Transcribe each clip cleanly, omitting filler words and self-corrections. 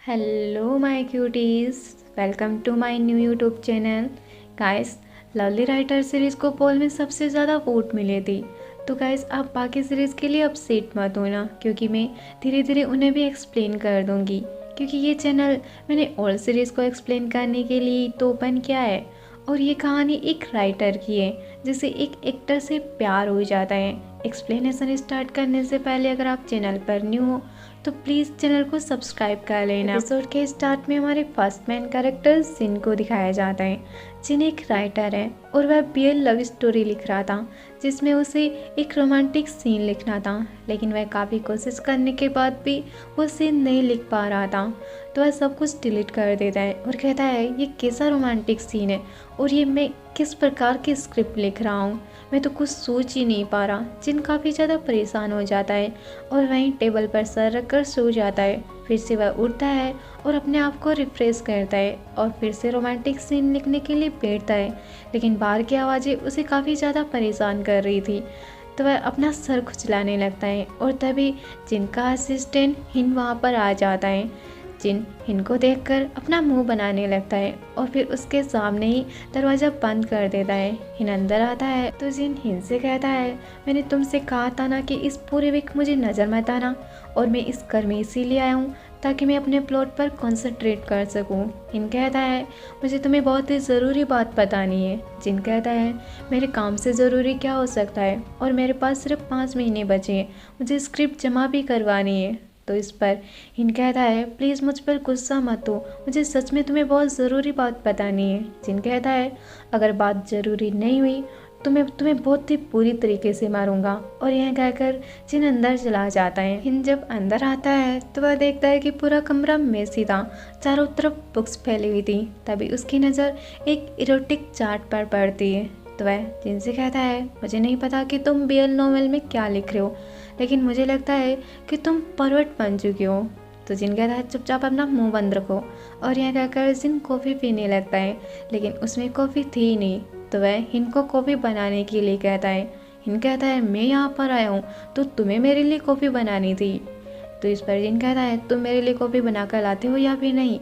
Hello my cuties, welcome to my new YouTube channel. Guys, lovely writer series को poll में सबसे ज़्यादा vote मिले थे। तो गाइस, आप बाकी सीरीज़ के लिए अपसेट मत होना, क्योंकि मैं धीरे धीरे उन्हें भी एक्सप्लेन कर दूंगी। क्योंकि ये चैनल मैंने ओल्ड सीरीज़ को एक्सप्लेन करने के लिए तो ओपन किया है, और ये कहानी एक राइटर की है जिसे एक एक्टर से प्यार हो जाता है। एक्सप्लेनेशन स्टार्ट करने से पहले अगर आप चैनल पर न्यू हो तो प्लीज़ चैनल को सब्सक्राइब कर लेना। एपिसोड के स्टार्ट में हमारे फर्स्ट मैन कैरेक्टर जिन को दिखाया जाता है। जिन एक राइटर है और वह बीएल लव स्टोरी लिख रहा था, जिसमें उसे एक रोमांटिक सीन लिखना था, लेकिन वह काफ़ी कोशिश करने के बाद भी वो सीन नहीं लिख पा रहा था। तो वह सब कुछ डिलीट कर देता है और कहता है ये कैसा रोमांटिक सीन है और ये मैं किस प्रकार की स्क्रिप्ट लिख रहा हूँ, मैं तो कुछ सोच ही नहीं पा रहा। जिन काफ़ी ज़्यादा परेशान हो जाता है और वहीं टेबल पर सर रखकर सो जाता है। फिर से वह उठता है और अपने आप को रिफ्रेश करता है और फिर से रोमांटिक सीन लिखने के लिए बैठता है, लेकिन बाहर की आवाज़ें उसे काफ़ी ज़्यादा परेशान कर रही थी। तो वह अपना सर खुजलाने लगता है और तभी जिनका असिस्टेंट हिन वहाँ पर आ जाता है। जिन हिन को देखकर अपना मुंह बनाने लगता है और फिर उसके सामने ही दरवाज़ा बंद कर देता है। हिन अंदर आता है तो जिन हिन से कहता है, मैंने तुमसे कहा था ना कि इस पूरे वीक मुझे नज़र मत आना, और मैं इस घर में इसीलिए आया हूँ ताकि मैं अपने प्लॉट पर कंसंट्रेट कर सकूँ। हिन कहता है, मुझे तुम्हें बहुत ही ज़रूरी बात बतानी है। जिन कहता है, मेरे काम से ज़रूरी क्या हो सकता है, और मेरे पास सिर्फ 5 महीने बचे हैं, मुझे स्क्रिप्ट जमा भी करवानी है। तो इस पर हिन कहता है, प्लीज़ मुझ पर गुस्सा मत हो, मुझे सच में तुम्हें बहुत ज़रूरी बात बतानी है। जिन कहता है, अगर बात ज़रूरी नहीं हुई तो मैं तुम्हें बहुत ही बुरी तरीके से मारूंगा। और यह कहकर जिन अंदर चला जाता है। हिन जब अंदर आता है तो वह देखता है कि पूरा कमरा मेसी था, चारों तरफ बुक्स फैली हुई थी। तभी उसकी नज़र एक इरोटिक चार्ट पर पड़ती है। तो वह जिनसे कहता है, मुझे नहीं पता कि तुम बीएल नॉवेल में क्या लिख रहे हो, लेकिन मुझे लगता है कि तुम परवर्ट बन चुके हो। तो जिन कहता है, चुपचाप अपना मुंह बंद रखो। और यह कहकर जिन कॉफ़ी पीने लगता है, लेकिन उसमें कॉफ़ी थी ही नहीं। तो वह हिन को कॉफ़ी बनाने के लिए कहता है। हिन कहता है, मैं यहाँ पर आया हूँ तो तुम्हें मेरे लिए कॉफ़ी बनानी थी। तो इस पर जिन कहता है, तुम मेरे लिए कॉफ़ी बना कर लाते हो या फिर नहीं।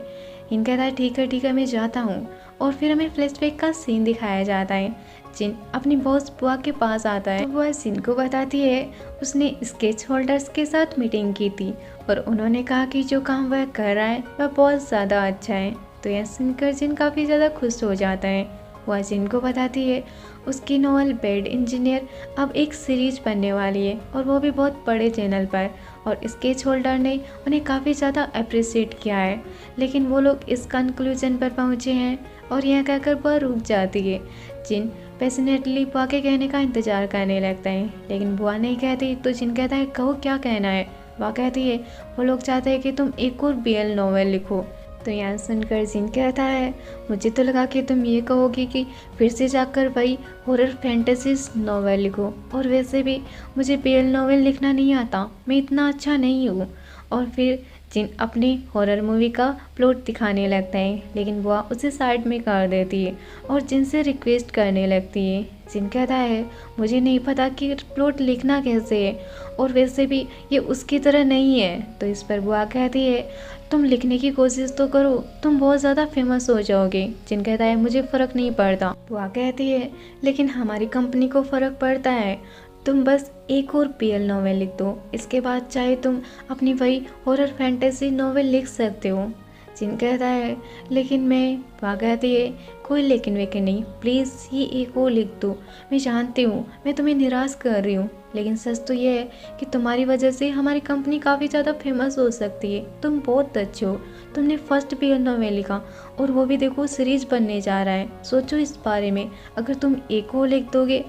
हिन कहता है, ठीक है मैं जाता हूँ। और फिर हमें फ्लैशबैक का सीन दिखाया जाता है। जिन अपनी बॉस बुआ के पास आता है तो वह जिन को बताती है उसने स्केच होल्डर्स के साथ मीटिंग की थी और उन्होंने कहा कि जो काम वह कर रहा है वह बहुत ज़्यादा अच्छा है। तो यह सुनकर जिन काफ़ी ज़्यादा खुश हो जाता है। वह जिन को बताती है उसकी नॉवल बेड इंजीनियर अब एक सीरीज बनने वाली है, और वो भी बहुत बड़े चैनल पर। और स्केच होल्डर ने उन्हें काफ़ी ज़्यादा अप्रिशिएट किया है, लेकिन वो लोग इस कंक्लूजन पर पहुँचे हैं और यह कहकर वह रुक जाती है। जिन पैशनेटली बुआ के कहने का इंतज़ार करने लगता है, लेकिन बुआ नहीं कहती। तो जिन कहता है, कहो क्या कहना है। बुआ कहती है, वो लोग चाहते हैं कि तुम एक और बीएल नॉवेल लिखो। तो यहाँ सुनकर जिन कहता है, मुझे तो लगा कि तुम ये कहोगी कि फिर से जाकर वही हॉरर फैंटेसीज नॉवेल लिखो, और वैसे भी मुझे बीएल नॉवेल लिखना नहीं आता, मैं इतना अच्छा नहीं हूँ। और फिर जिन अपनी हॉरर मूवी का प्लॉट दिखाने लगता है, लेकिन बुआ उसे साइड में कर देती है और जिन से रिक्वेस्ट करने लगती है। जिन कहता है, मुझे नहीं पता कि प्लॉट लिखना कैसे है, और वैसे भी ये उसकी तरह नहीं है। तो इस पर बुआ कहती है, तुम लिखने की कोशिश तो करो, तुम बहुत ज़्यादा फेमस हो जाओगे। जिन कहता है, मुझे फ़र्क नहीं पड़ता। बुआ कहती है, लेकिन हमारी कंपनी को फ़र्क पड़ता है, तुम बस एक और बीएल नॉवेल लिख दो, इसके बाद चाहे तुम अपनी वही हॉरर फैंटेसी नॉवेल लिख सकते हो। जिन कहता है, लेकिन मैं। वहाँ कहती है, कोई लेकिन वेकिन नहीं, प्लीज़ ये एक और लिख दो। मैं जानती हूँ मैं तुम्हें निराश कर रही हूँ, लेकिन सच तो ये है कि तुम्हारी वजह से हमारी कंपनी काफ़ी ज़्यादा फेमस हो सकती है। तुम बहुत अच्छे हो, तुमने फर्स्ट बीएल नॉवेल लिखा और वो भी देखो सीरीज बनने जा रहा है। सोचो इस बारे में, अगर तुम एक और लिख दोगे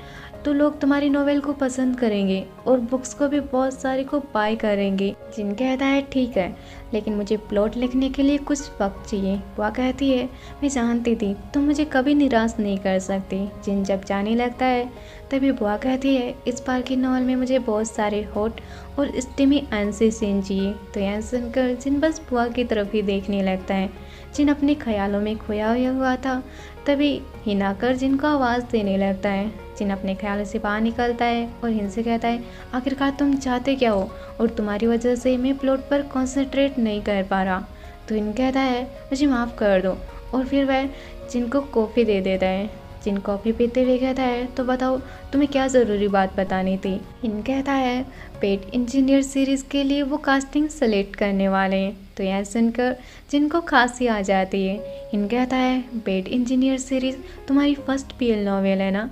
तो लोग तुम्हारी नॉवेल को पसंद करेंगे और बुक्स को भी बहुत सारे को बाय करेंगे। जिन कहता है, ठीक है, लेकिन मुझे प्लॉट लिखने के लिए कुछ वक्त चाहिए। वह कहती है, मैं जानती थी तुम मुझे कभी निराश नहीं कर सकती। जिन जब जाने लगता है तभी बुआ कहती है, इस बार की नॉवल में मुझे बहुत सारे हॉट और स्टीमी आंसी सीन चाहिए। तो यह सुनकर जिन बस बुआ की तरफ ही देखने लगता है। जिन अपने ख्यालों में खोया हुआ था, तभी हिन आकर जिन को आवाज़ देने लगता है। जिन अपने ख्यालों से बाहर निकलता है और हिन से कहता है, आखिरकार तुम चाहते क्या हो, और तुम्हारी वजह से मैं प्लॉट पर कंसंट्रेट नहीं कर पा रहा। तो हिन कहता है मुझे माफ़ कर दो, और फिर वह जिन को कॉफ़ी दे देता है। जिन कॉफ़ी पीते हुए कहता है तो बताओ तुम्हें क्या ज़रूरी बात बतानी थी। हिन कहता है पेट इंजीनियर सीरीज़ के लिए वो कास्टिंग सेलेक्ट करने वाले हैं। तो यह सुनकर जिन को खांसी आ जाती है। हिन कहता है पेट इंजीनियर सीरीज़ तुम्हारी फर्स्ट पीएल नॉवेल है ना।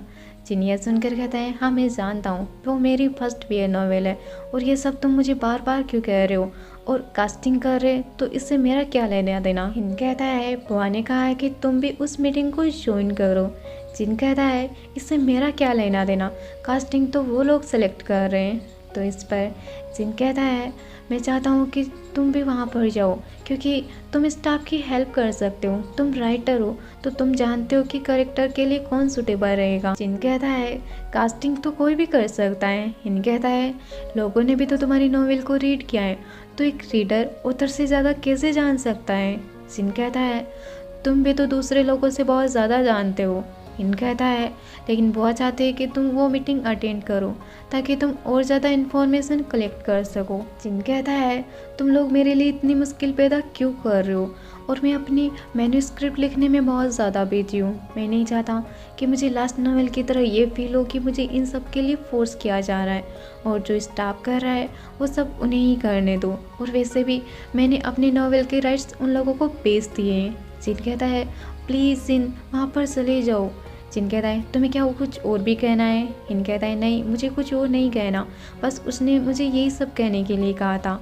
जिन यह सुनकर कहता है हाँ मैं जानता हूँ वो मेरी फर्स्ट पीएल नॉवेल है, और ये सब तुम मुझे बार बार क्यों कह रहे हो और कास्टिंग कर रहे, तो इससे मेरा क्या लेना देना। हिन कहता है बुआ ने कहा है कि तुम भी उस मीटिंग को ज्वाइन करो। जिन कहता है इससे मेरा क्या लेना देना, कास्टिंग तो वो लोग सेलेक्ट कर रहे हैं। तो इस पर जिन कहता है मैं चाहता हूँ कि तुम भी वहाँ पर जाओ, क्योंकि तुम स्टाफ की हेल्प कर सकते हो, तुम राइटर हो तो तुम जानते हो कि कैरेक्टर के लिए कौन सुटेबल रहेगा। जिन कहता है कास्टिंग तो कोई भी कर सकता है। हिन कहता है लोगों ने भी तो तुम्हारी नॉवेल को रीड किया है, तो एक रीडर ऑथर से ज़्यादा कैसे जान सकता है। जिन कहता है तुम भी तो दूसरे लोगों से बहुत ज़्यादा जानते हो। हिन कहता है लेकिन बुआ चाहते हैं कि तुम वो मीटिंग अटेंड करो ताकि तुम और ज़्यादा इन्फॉर्मेशन कलेक्ट कर सको। जिन कहता है तुम लोग मेरे लिए इतनी मुश्किल पैदा क्यों कर रहे हो, और मैं अपनी मैन्यूस्क्रिप्ट लिखने में बहुत ज़्यादा बिजी हूँ। मैं नहीं चाहता कि मुझे लास्ट नॉवेल की तरह ये फील हो कि मुझे इन सब के लिए फोर्स किया जा रहा है, और जो स्टाफ कर रहा है वो सब उन्हें ही करने दो, और वैसे भी मैंने अपनी नॉवेल के राइट्स उन लोगों को बेच दिए हैं। जिन कहता है प्लीज़ जिन वहाँ पर चले जाओ। जिन कहता है तुम्हें क्या वो कुछ और भी कहना है। हिन कहता है नहीं मुझे कुछ और नहीं कहना, बस उसने मुझे यही सब कहने के लिए कहा था,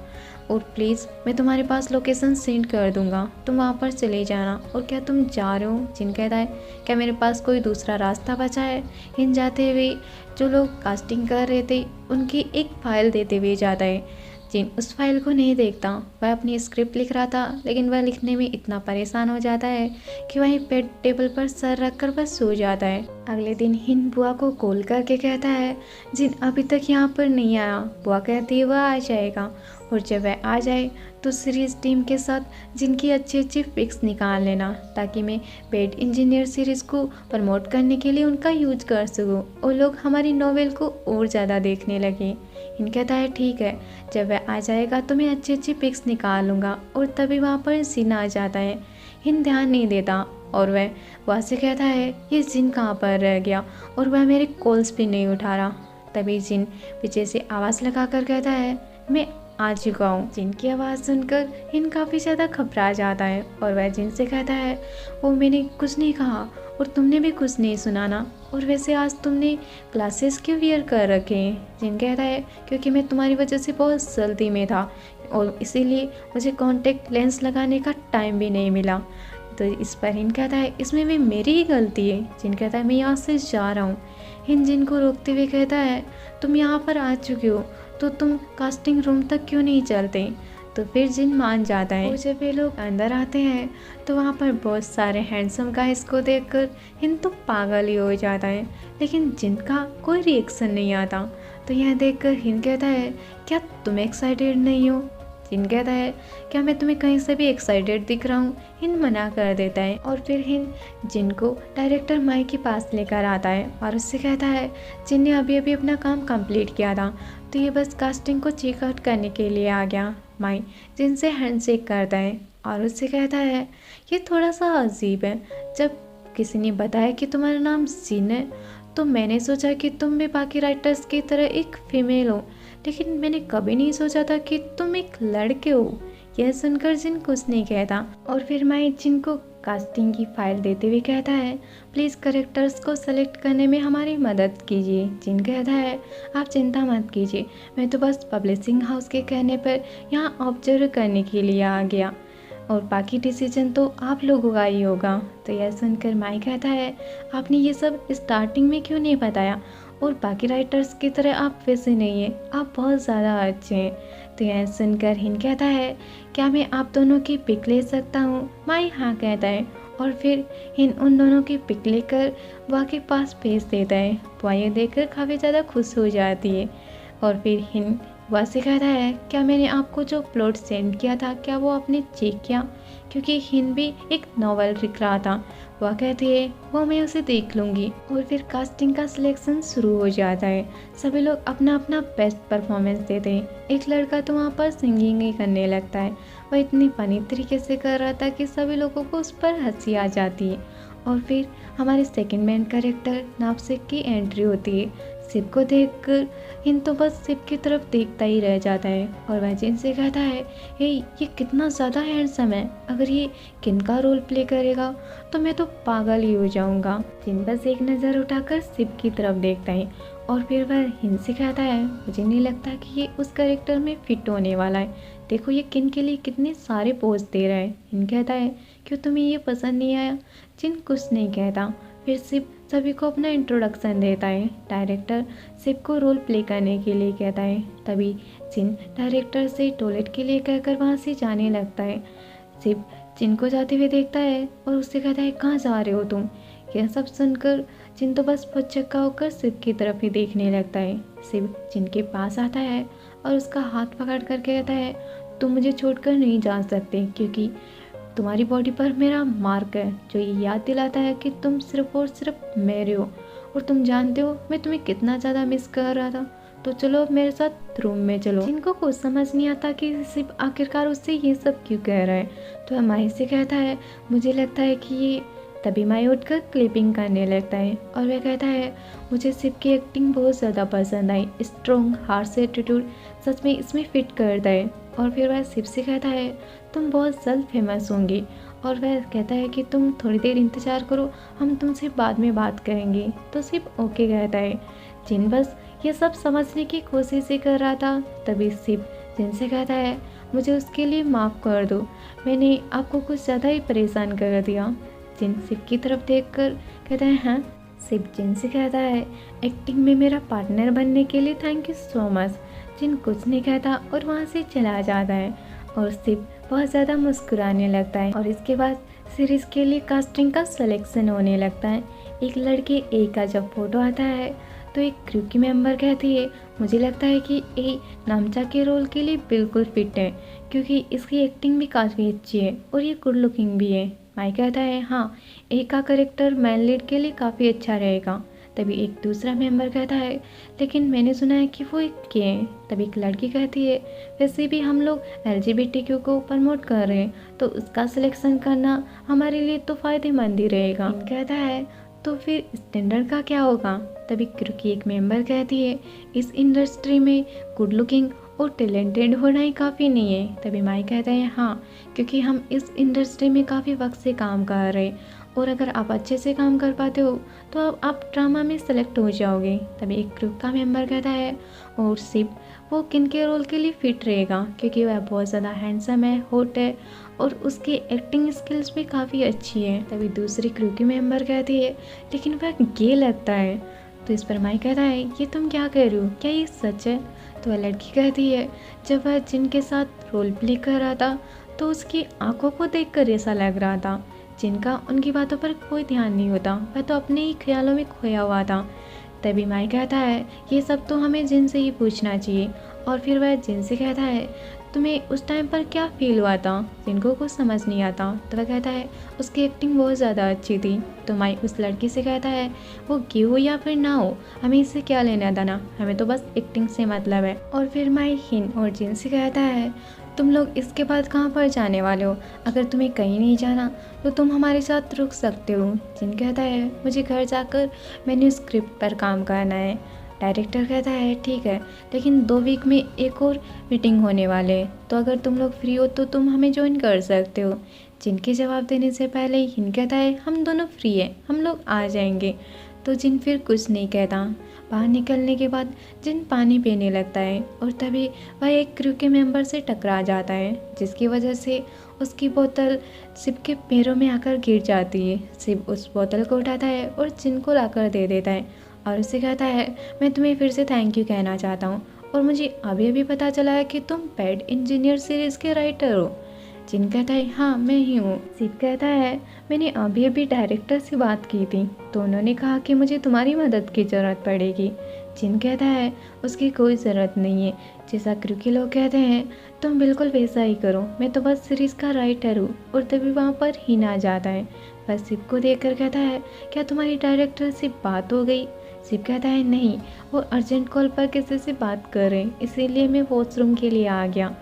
और प्लीज़ मैं तुम्हारे पास लोकेशन सेंड कर दूंगा, तुम वहाँ पर चले जाना। और क्या तुम जा रहे हो। जिन कहता है क्या मेरे पास कोई दूसरा रास्ता बचा है। हिन जाते हुए जो लोग कास्टिंग कर रहे थे उनकी एक फ़ाइल देते हुए जाता है। जिन उस फाइल को नहीं देखता, वह अपनी स्क्रिप्ट लिख रहा था, लेकिन वह लिखने में इतना परेशान हो जाता है कि वहीं बेड टेबल पर सर रखकर वह सो जाता है। अगले दिन हिन बुआ को कॉल करके कहता है जिन अभी तक यहाँ पर नहीं आया। बुआ कहती है वह आ जाएगा, और जब वह आ जाए तो सीरीज़ टीम के साथ जिनकी अच्छी अच्छी पिक्स निकाल लेना, ताकि मैं पेट इंजीनियर सीरीज़ को प्रमोट करने के लिए उनका यूज कर सकूँ और लोग हमारी नॉवेल को और ज़्यादा देखने लगे। हिन कहता है ठीक है, जब वह आ जाएगा तो मैं अच्छी अच्छी पिक्स निकाल लूँगा। और तभी वहाँ पर जिन आ जाता है। हिन ध्यान नहीं देता, और वह से कहता है ये जिन कहाँ पर रह गया, और वह मेरे कॉल्स भी नहीं उठा रहा। तभी जिन पीछे से आवाज़ लगा कर कहता है मैं आ चुका हूँ। जिन की आवाज़ सुनकर हिन काफ़ी ज़्यादा घबरा जाता है, और वह जिन से कहता है वो मैंने कुछ नहीं कहा और तुमने भी कुछ नहीं सुना ना, और वैसे आज तुमने ग्लासेस क्यों वियर कर रखे हैं। जिन कहता है क्योंकि मैं तुम्हारी वजह से बहुत जल्दी में था, और इसीलिए मुझे कॉन्टेक्ट लेंस लगाने का टाइम भी नहीं मिला। तो इस पर हिन कहता है इसमें भी मेरी ही गलती है। जिन कहता है मैं यहाँ से जा रहा हूँ। हिन जिन को रोकते हुए कहता है तुम यहाँ पर आ चुके हो तो तुम कास्टिंग रूम तक क्यों नहीं चलते। तो फिर जिन मान जाता है, और जब ये लोग अंदर आते हैं तो वहाँ पर बहुत सारे हैंडसम गाइस को देखकर हिन तो पागल ही हो जाता है, लेकिन जिनका कोई रिएक्शन नहीं आता। तो यह देखकर हिन कहता है क्या तुम एक्साइटेड नहीं हो। जिन कहता है क्या मैं तुम्हें कहीं से भी एक्साइटेड दिख रहा हूँ। हिन मना कर देता है, और फिर हिन जिन को डायरेक्टर माई के पास लेकर आता है, और उससे कहता है जिन ने अभी अभी अपना काम कंप्लीट किया था, तो ये बस कास्टिंग को चेकआउट करने के लिए आ गया। माई जिन से हैंडशेक करता है, और उससे कहता है ये थोड़ा सा अजीब है, जब किसी ने बताया कि तुम्हारा नाम जिन है तो मैंने सोचा कि तुम भी बाकी राइटर्स की तरह एक फीमेल हो, लेकिन मैंने कभी नहीं सोचा था कि तुम एक लड़के हो। यह सुनकर जिन कुछ नहीं कहता, और फिर माई जिन को कास्टिंग की फाइल देते हुए कहता है प्लीज़ कैरेक्टर्स को सेलेक्ट करने में हमारी मदद कीजिए। जिन कहता है आप चिंता मत कीजिए, मैं तो बस पब्लिशिंग हाउस के कहने पर यहाँ ऑब्जर्व करने के लिए आ गया, और बाकी डिसीजन तो आप लोगों का ही होगा। तो यह सुनकर माई कहता है आपने ये सब स्टार्टिंग में क्यों नहीं बताया, और बाकी राइटर्स की तरह आप वैसे नहीं हैं, आप बहुत ज़्यादा अच्छे हैं। तो यह सुनकर हिन कहता है क्या मैं आप दोनों की पिक ले सकता हूँ। माई हाँ कहता है, और फिर हिन उन दोनों की पिक लेकर बुआ के पास भेज देता है। बुआ ये देखकर काफ़ी ज़्यादा खुश हो जाती है, और फिर हिन वैसे कहता है क्या मैंने आपको जो प्लॉट सेंड किया था क्या वो आपने चेक किया, क्योंकि हिन भी एक नॉवल लिख रहा था। वह कहती है वो मैं उसे देख लूँगी। और फिर कास्टिंग का सिलेक्शन शुरू हो जाता है। सभी लोग अपना अपना बेस्ट परफॉर्मेंस देते हैं। एक लड़का तो वहाँ पर सिंगिंग ही करने लगता है। वह इतनी फनी तरीके से कर रहा था कि सभी लोगों को उस पर हंसी आ जाती है। और फिर हमारे सेकंड मेन कैरेक्टर नापसिक की एंट्री होती है। शिव को देखकर हिन तो बस शिव की तरफ देखता ही रह जाता है और वह जिन से कहता है हे ये कितना ज़्यादा हैंडसम है, अगर ये किन का रोल प्ले करेगा तो मैं तो पागल ही हो जाऊंगा। जिन बस एक नज़र उठाकर शिव की तरफ देखता है और फिर वह हिन से कहता है मुझे नहीं लगता कि ये उस कैरेक्टर में फिट होने वाला है, देखो ये किन के लिए कितने सारे पोज दे रहा है। हिन कहता है क्यों तुम्हें ये पसंद नहीं आया। जिन कुछ नहीं कहता। फिर शिव सभी को अपना इंट्रोडक्शन देता है। डायरेक्टर शिव को रोल प्ले करने के लिए कहता है। तभी जिन डायरेक्टर से टॉयलेट के लिए कहकर वहाँ से जाने लगता है। शिव जिन को जाते हुए देखता है और उससे कहता है कहाँ जा रहे हो तुम। यह सब सुनकर जिन तो बस भौचक्का होकर शिव की तरफ ही देखने लगता है। शिव जिन के पास आता है और उसका हाथ पकड़ कर कहता है तुम मुझे छोड़कर नहीं जा सकते, क्योंकि तुम्हारी बॉडी पर मेरा मार्क है जो ये याद दिलाता है कि तुम सिर्फ और सिर्फ मेरे हो, और तुम जानते हो मैं तुम्हें कितना ज़्यादा मिस कर रहा था। तो चलो अब मेरे साथ रूम में चलो। जिनको कुछ समझ नहीं आता कि सिर्फ आखिरकार उससे ये सब क्यों कह रहा है, तो वह माही से कहता है मुझे लगता है कि ये। तभी माही उठकर क्लिपिंग करने लगता है और वह कहता है मुझे शिव की एक्टिंग बहुत ज़्यादा पसंद आई, स्ट्रॉन्ग हार्श एटीट्यूड सच में इसमें फिट करता है। और फिर वह शिव से कहता है तुम बहुत जल्द फेमस होंगे, और वह कहता है कि तुम थोड़ी देर इंतज़ार करो, हम तुमसे बाद में बात करेंगे। तो शिव ओके कहता है। जिन बस ये सब समझने की कोशिश ही कर रहा था। तभी शिव जिन से कहता है मुझे उसके लिए माफ़ कर दो, मैंने आपको कुछ ज़्यादा ही परेशान कर दिया। जिन शिव की तरफ देखकर कहता है हाँ। शिव जिन से कहता है एक्टिंग में मेरा पार्टनर बनने के लिए थैंक यू सो मच। जिन कुछ नहीं कहता और वहाँ से चला जाता है और शिव बहुत ज़्यादा मुस्कुराने लगता है। और इसके बाद सीरीज़ के लिए कास्टिंग का सिलेक्शन होने लगता है। एक लड़के ए का जब फोटो आता है तो एक क्रू की मेंबर कहती है मुझे लगता है कि ए नामचा के रोल के लिए बिल्कुल फिट है, क्योंकि इसकी एक्टिंग भी काफ़ी अच्छी है और ये गुड लुकिंग भी है। माई कहता है हाँ ए का करेक्टर मैन लीड के लिए काफ़ी अच्छा रहेगा। तभी एक दूसरा मेंबर कहता है लेकिन मैंने सुना है कि वो एक गे है। तभी एक लड़की कहती है वैसे भी हम लोग LGBTQ को प्रमोट कर रहे हैं तो उसका सिलेक्शन करना हमारे लिए तो फ़ायदेमंद ही रहेगा। कहता है तो फिर स्टैंडर्ड का क्या होगा। तभी क्रू की एक मेंबर कहती है इस इंडस्ट्री में गुड लुकिंग और टैलेंटेड होना ही काफ़ी नहीं है। तभी माई कहता है हाँ, क्योंकि हम इस इंडस्ट्री में काफ़ी वक्त से काम कर रहे हैं और अगर आप अच्छे से काम कर पाते हो तो आप ड्रामा में सेलेक्ट हो जाओगे। तभी एक ग्रुप का मेंबर कहता है और शिव वो किन के रोल के लिए फिट रहेगा, क्योंकि वह बहुत ज़्यादा हैंडसम है, हॉट है और उसकी एक्टिंग स्किल्स भी काफ़ी अच्छी है। तभी दूसरी क्रू की मेंबर कहती है लेकिन वह गे लगता है। तो इस पर माई कहता है ये तुम क्या कह रही हो, क्या ये सच है। तो वह लड़की कहती है जब वह जिनके साथ रोल प्ले कर रहा था तो उसकी आंखों को देखकर ऐसा लग रहा था जिनका उनकी बातों पर कोई ध्यान नहीं होता, वह तो अपने ही ख्यालों में खोया हुआ था। तभी माई कहता है ये सब तो हमें जिन से ही पूछना चाहिए। और फिर वह जिन से कहता है तुम्हें उस टाइम पर क्या फील हुआ था। जिनको कुछ समझ नहीं आता तो वह कहता है उसकी एक्टिंग बहुत ज़्यादा अच्छी थी। तो माई उस लड़की से कहता है वो गे हो या फिर ना हो हमें इससे क्या लेना देना, हमें तो बस एक्टिंग से मतलब है। और फिर माई हिन और जिन से कहता है तुम लोग इसके बाद कहाँ पर जाने वाले हो, अगर तुम्हें कहीं नहीं जाना तो तुम हमारे साथ रुक सकते हो। जिन कहता है मुझे घर जाकर मैन्यूस्क्रिप्ट पर काम करना है। डायरेक्टर कहता है ठीक है, लेकिन 2 वीक में एक और मीटिंग होने वाले है, तो अगर तुम लोग फ्री हो तो तुम हमें ज्वाइन कर सकते हो। जिनके जवाब देने से पहले हिन कहता है हम दोनों फ्री हैं, हम लोग आ जाएंगे। तो जिन फिर कुछ नहीं कहता। बाहर निकलने के बाद जिन पानी पीने लगता है और तभी वह एक क्रू के मेंबर से टकरा जाता है, जिसकी वजह से उसकी बोतल शिव के पैरों में आकर गिर जाती है। शिव उस बोतल को उठाता है और जिन को लाकर दे देता है और उसे कहता है मैं तुम्हें फिर से थैंक यू कहना चाहता हूँ और मुझे अभी अभी पता चला है कि तुम पैड इंजीनियर सीरीज़ के राइटर हो। जिन कहता है हाँ मैं ही हूँ। शिव कहता है मैंने अभी अभी डायरेक्टर से बात की थी तो उन्होंने कहा कि मुझे तुम्हारी मदद की ज़रूरत पड़ेगी। जिन कहता है उसकी कोई ज़रूरत नहीं है, जैसा क्रू के लोग कहते हैं तुम बिल्कुल वैसा ही करो, मैं तो बस सीरीज़ का राइटर हूँ। और तभी वहाँ पर हिन आ जाता है। बस शिव को देख कर कहता है क्या तुम्हारी डायरेक्टर से बात हो गई? शिव कहता है नहीं, वो अर्जेंट कॉल पर किसी से बात कर रहे हैं, इसीलिए मैं वॉशरूम के लिए आ गया।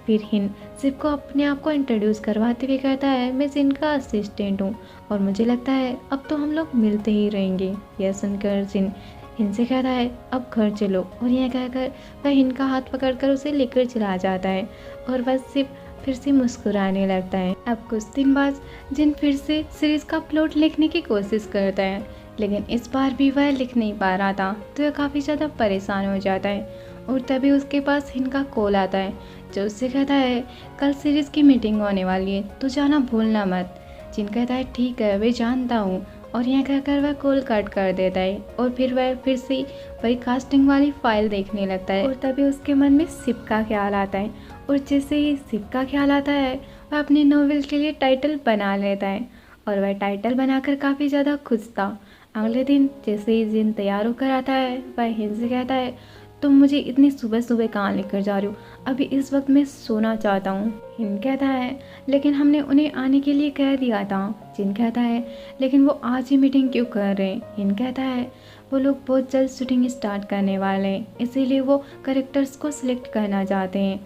फिर हिन शिव को अपने आप को इंट्रोड्यूस करवाते हुए कहता है मैं जिन का असिस्टेंट हूँ और मुझे लगता है अब तो हम लोग मिलते ही रहेंगे। यह सुनकर जिन हिन से कहता है अब घर चलो, और यह कहकर वह हिन का हाथ पकड़कर उसे लेकर चला जाता है और बस शिव फिर से मुस्कुराने लगता है। अब कुछ दिन बाद जिन फिर से सीरीज का प्लॉट लिखने की कोशिश करता है, लेकिन इस बार भी वह लिख नहीं पा रहा था, तो वह काफ़ी ज़्यादा परेशान हो जाता है। और तभी उसके पास हिन का कॉल आता है जो उससे कहता है कल सीरीज की मीटिंग होने वाली है, तो जाना भूलना मत। जिन कहता है ठीक है वे जानता हूँ, और यह कहकर वह कॉल कट कर देता है और फिर वह फिर से वही कास्टिंग वाली फाइल देखने लगता है। और तभी उसके मन में शिव का ख्याल आता है, और जैसे ही शिव का ख्याल आता है वह अपने नॉवेल के लिए टाइटल बना लेता है, और वह टाइटल बनाकर काफ़ी ज़्यादा खुश था। अगले दिन जैसे ही जिन तैयार होकर आता है वह हिन से कहता है तुम मुझे इतनी सुबह सुबह कहाँ लेकर जा रहे हो, अभी इस वक्त मैं सोना चाहता हूँ। हिन कहता है लेकिन हमने उन्हें आने के लिए कह दिया था। जिन कहता है लेकिन वो आज ही मीटिंग क्यों कर रहे हैं? हिन कहता है वो लोग बहुत जल्द शूटिंग स्टार्ट करने वाले हैं, इसीलिए वो कैरेक्टर्स को सिलेक्ट करना चाहते हैं।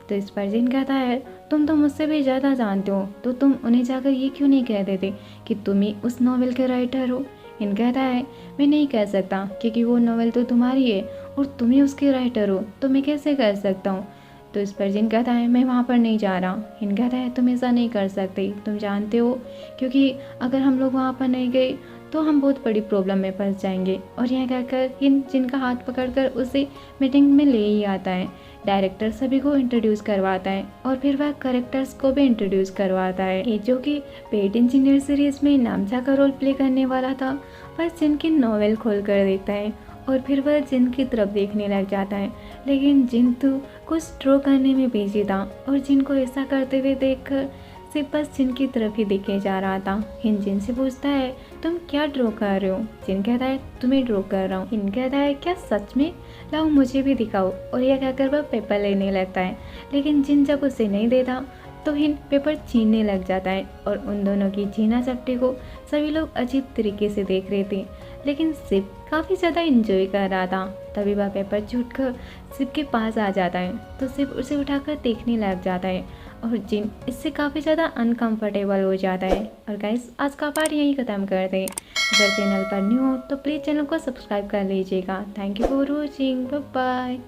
तो इस पर जिन कहता है तुम तो मुझसे भी ज़्यादा जानते हो, तो तुम उन्हें जाकर ये क्यों नहीं कह देते कि तुम ही उस नॉवेल के राइटर हो? हिन कहता है मैं नहीं कह सकता क्योंकि वो नॉवेल तो तुम्हारी है और तुम ही उसके राइटर हो, तो मैं कैसे कर सकता हूँ? तो इस पर जिन कहता है मैं वहाँ पर नहीं जा रहा। हिन कहता है तुम ऐसा नहीं कर सकते, तुम जानते हो, क्योंकि अगर हम लोग वहाँ पर नहीं गए तो हम बहुत बड़ी प्रॉब्लम में फंस जाएंगे। और यह कहकर हिन जिनका हाथ पकड़कर उसे मीटिंग में ले ही आता है। डायरेक्टर सभी को इंट्रोड्यूस करवाता है और फिर वह करेक्टर्स को भी इंट्रोड्यूस करवाता है। ये जो कि पेट इंजीनियर सीरीज में नामचा का रोल प्ले करने वाला था, वह जिन की नॉवेल खोल कर देता है और फिर वह जिन की तरफ देखने लग जाता है। लेकिन जिन तो कुछ ड्रॉ करने में बिजी था और जिन को ऐसा करते हुए देखकर सिर्फ बस जिन की तरफ ही देखे जा रहा था। हिन जिन से पूछता है तुम क्या ड्रॉ कर रहे हो? जिन कहता है तुम्हें ड्रॉ कर रहा हूँ। हिन कहता है क्या सच में? लाओ मुझे भी दिखाओ। और यह कहकर वह पेपर लेने लगता है, लेकिन जिन जब उसे नहीं देता तो हिन पेपर छीनने लग जाता है और उन दोनों की छीना झपटी को सभी लोग अजीब तरीके से देख रहे थे, लेकिन शिव काफ़ी ज़्यादा इंजॉय कर रहा था। तभी वह पेपर छूटकर शिव के पास आ जाता है, तो शिव उसे उठाकर देखने लग जाता है और जिन इससे काफ़ी ज़्यादा अनकंफर्टेबल हो जाता है। और गाइस आज का पार्ट यहीं ख़त्म करते हैं। अगर चैनल पर न्यू हो तो प्लीज़ चैनल को सब्सक्राइब कर लीजिएगा। Thank you for watching, bye bye.